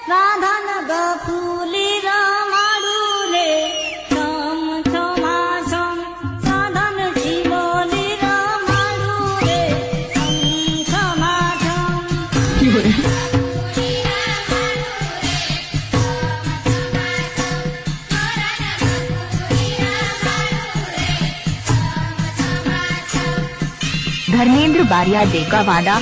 રાધન ગફુલી રમાડું રે છમ છમાછમ રાધન શિવોલી રમાડું રે છમ છમાછમ धर्मेंद्र बारिया देगा वादा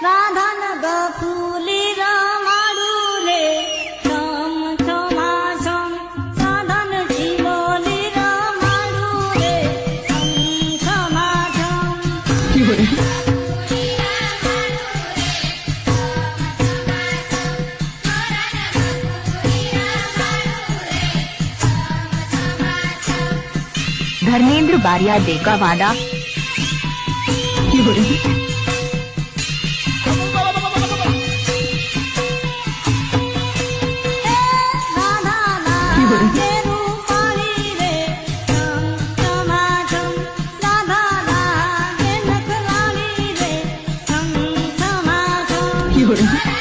રાધન ગફુલી રમાડું રે છમ છમાછમ રાધન શિવોલી રમાડું રે છમ છમાછમ धर्मेंद्र बारिया देगा वादा You're